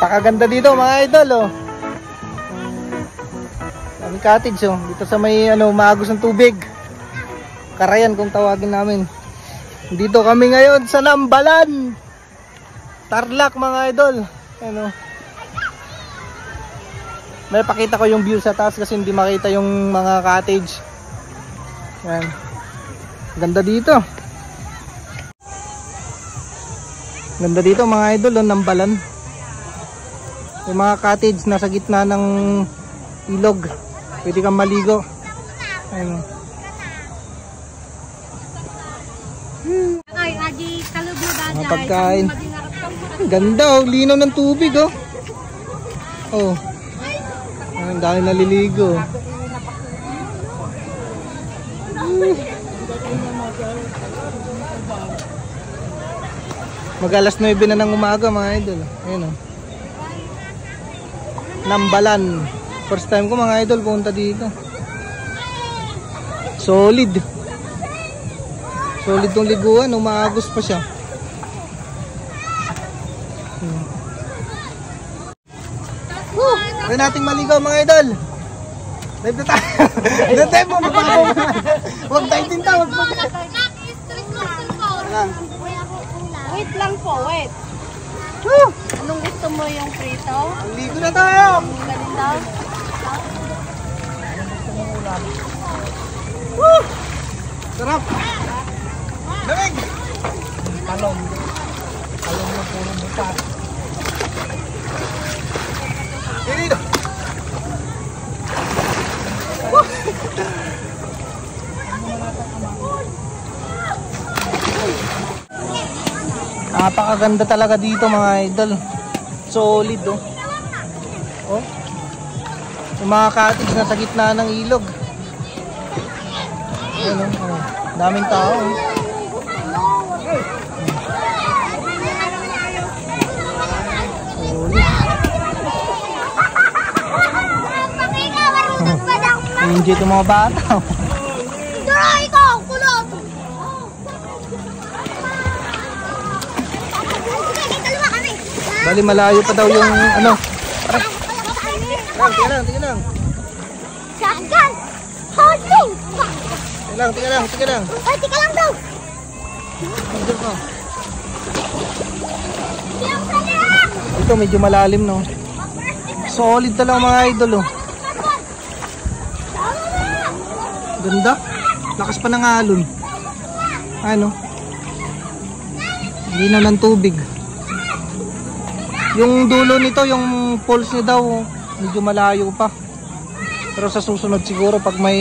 Pakaganda dito mga idol, oh. Daming cottage, oh. Dito sa may maagos ng tubig. Karayan kung tawagin namin. Dito kami ngayon sa Nambalan, Tarlac mga idol. May pakita ko yung view sa taas kasi hindi makita yung mga cottage. Yan. Ganda dito. Ganda dito mga idol, oh, Nambalan. Yung mga cottage nasa gitna ng ilog. Pwede kang maligo. Ayun. Mga pagkain. Ganda, oh. Linaw ng tubig, oh. Oh. Ang dami naliligo. Mag-alas 9 na ng umaga mga idol. Ayun, oh. Nambalan. First time ko mga idol punta dito. Solid. Solid tong liguan, umaagos pa siya. Kaya nating maligaw mga idol. Live na tayo. Live tayo mo, magpapagawa. Huwag tayo tinta, huwag pa. Wait lang po, wait. Anong gusto mo, yung prito? Ligo na tayo. Galing daw? Sarap. Lamig. Talong. Talong na puro butas. Dito. Napakaganda talaga dito mga idol. Solid, oh. Oh. Yung mga cottage na sa gitna ng ilog. Ayan, oh. Daming tao, oh. Enjoy itong mga bata. Bali malayo pa daw yung Tingnan lang. Shotgun! Holding! Tingnan lang. Ay, tika lang daw! Ito medyo malalim, no? Solid talaga mga idol, oh. Ganda. Lakas pa ng alon. Ano? Hindi na ng tubig. Yung dulo nito, yung falls niya daw, medyo malayo pa. Pero sa susunod siguro pag may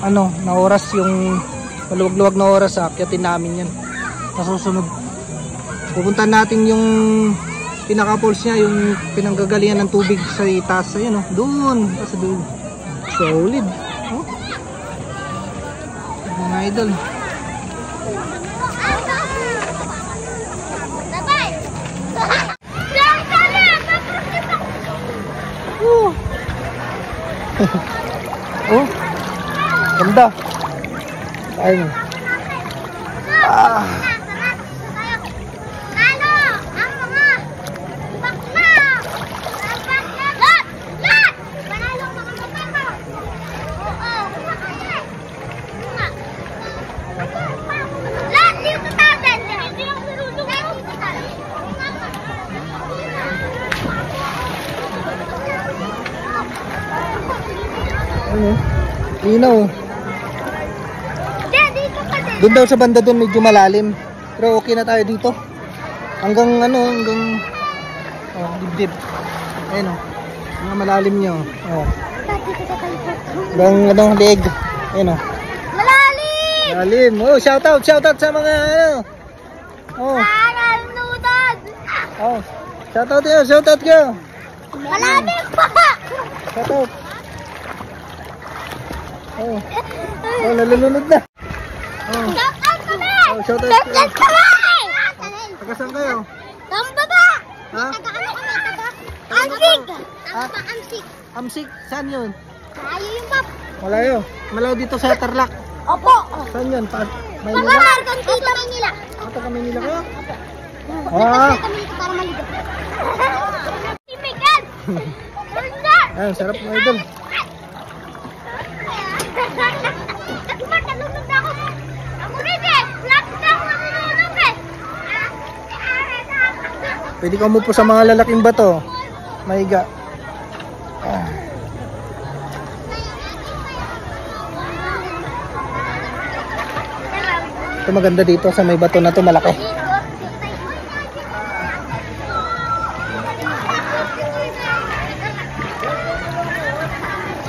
na oras, yung maluwag-luwag na oras, akyatin namin yan. Sa susunod. Pupuntahan natin yung pinaka falls niya, yung pinanggagalingan ng tubig sa itaas. Ayun, oh. Doon. Kasi doon. Solid. Oh. Mga idol. Oh, ganda. Ayun. Linaw. Doon daw sa banda doon medyo malalim. Pero okay na tayo dito. Hanggang dibdib. Ayun, oh. Mga malalim niyo. Oh. Hanggang leg. Ayun, oh. Malalim. Oh, shout out sa mga Oh. Oh. Shout out kayo. Malalim pa. Shout out. Oh, nalulunod na. Oh. Shout out kami! Oh, shout out kami! Taga saan kayo? Tambaba! Ha? Taga-ano kami, taga? Amsig! Ha? Amsig. Amsig, saan yun? Tayo yung map. Malayo. Malayo dito sa Tarlac. Opo. Saan yun? Maynila? Pagkamargan dito Maynila. Taga Maynila kayo? Ah. Kami dito para maligo. Si Miguel! Sir! Ayun, sarap mga idol. Nalunod na ako. Ako rin eh. Lapit na ako nalunod eh. Pwede ka umupo sa mga lalaking bato. Mahiga. Ah. Ito maganda dito sa may bato na to, malaki.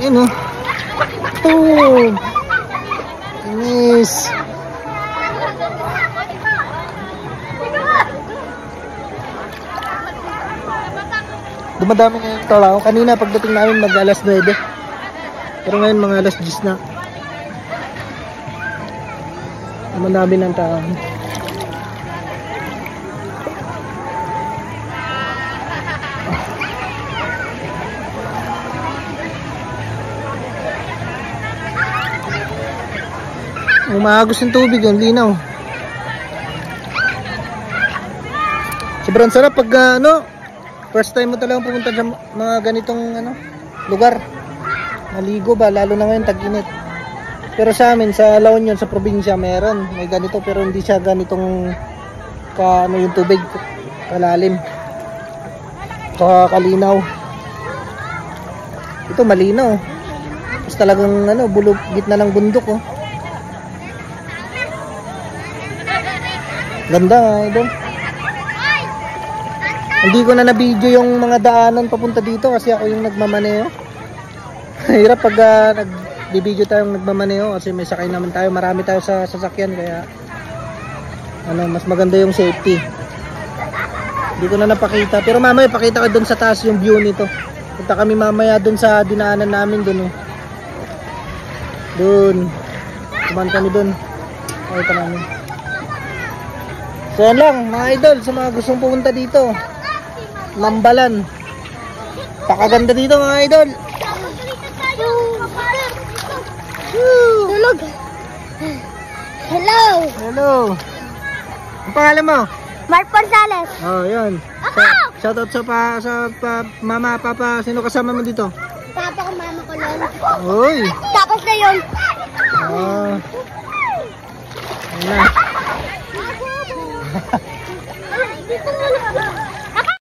Ayun oh. Boom! Inis. Dumadami na yung tao. Kanina pagdating namin mag alas 9. Pero ngayon mga alas 10 na. Dumadami ng tao. Umaagos yung tubig, yung linaw. Sobrang sarap pag first time mo talagang pumunta sa mga ganitong lugar. Maligo ba, lalo na ngayon tag-init. Pero sa amin, sa La Union, sa probinsya, may ganito pero hindi siya ganitong yung tubig, kalalim. Kalinaw. Ito malinaw. Tapos talagang gitna ng bundok oh. Ganda nga idol. Hindi ko na na-video yung mga daanan papunta dito kasi ako yung nagmamaneho. Hirap pag nag-video tayong nagmamaneho kasi may sakay naman tayo, marami tayo sa sasakyan kaya mas maganda yung safety. Hindi ko na napakita pero mamaya pakita ko doon sa taas yung view nito. Punta kami mamaya doon sa dinaanan namin doon oh. Doon. Kumain kami doon. Pakita namin. So yan lang mga idol sa mga gustong pumunta dito. Nambalan. Pakaganda dito mga idol. Tulog. Hello. Hello. Ang pangalan mo? Mark Porzales. Oh, yun. Shoutout sa mama, papa. Sino kasama mo dito? Papa ko, mama ko lang. Uy. Tapos na yun. Ayun na. Dito na.